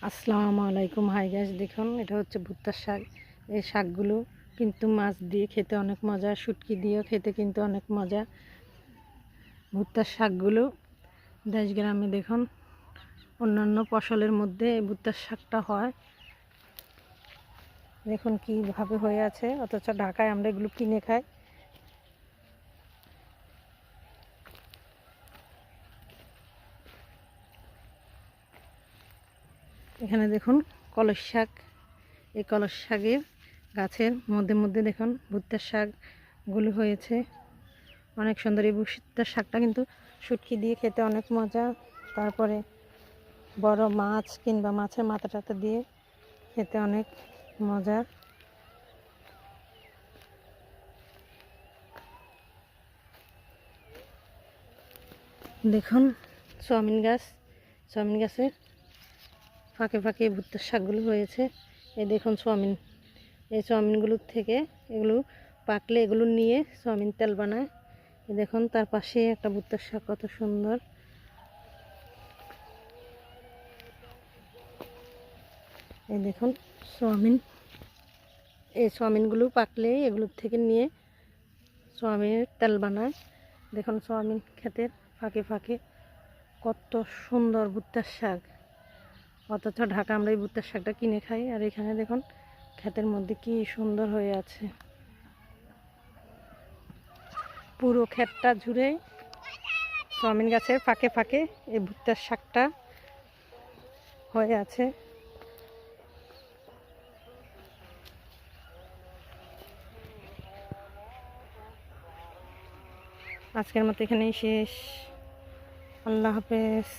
আসসালামু আলাইকুম। Hi guys, দেখুন এটা হচ্ছে ভুট্টার শাক। এই শাকগুলো কিন্তু মাছ দিয়ে খেতে অনেক মজা, শুটকি দিয়েও খেতে কিন্তু অনেক মজা। ভুট্টার শাকগুলো দেশ গ্রামে দেখুন অন্যান্য ফসলের মধ্যে এই ভুট্টার শাকটা হয়। দেখুন কীভাবে হয়ে আছে, অথচ ঢাকায় আমরা এগুলো কিনে খাই। এখানে দেখুন কলস শাক। এই কলস শাকের গাছের মধ্যে মধ্যে দেখুন ভুট্টার শাকগুলো হয়েছে, অনেক সুন্দর। এই ভুট্টার শাকটা কিন্তু শুটকি দিয়ে খেতে অনেক মজা। তারপরে বড় মাছ কিংবা মাছের মাথা টাথা দিয়ে খেতে অনেক মজা। দেখুন চাউমিন গাছের ফাঁকে ফাঁকে ভুট্টার শাকগুলো হয়েছে। এই দেখুন চাউমিন, এই চাউমিনগুলোর থেকে এগুলো পাকলে এগুলো নিয়ে চাউমিন তেল বানায়। এই দেখুন তার পাশে একটা ভুট্টার শাক, কত সুন্দর। এই দেখুন চাউমিন, এই চাউমিনগুলো পাকলে এগুলোর থেকে নিয়ে চাউমিনের তেল বানায়। দেখুন চাউমিন ক্ষেতের ফাঁকে ফাঁকে কত সুন্দর ভুট্টার শাক, অথচ ঢাকা আমরা এই ভুট্টার শাকটা কিনে খাই। আর এখানে দেখুন ক্ষেতের মধ্যে কি সুন্দর হয়ে আছে, পুরো ক্ষেতটা জুড়ে চাউমিন গাছের ফাঁকে ফাঁকে এই ভুট্টার শাকটা হয়ে আছে। আজকের মতো এখানেই শেষ। আল্লাহ হাফেজ।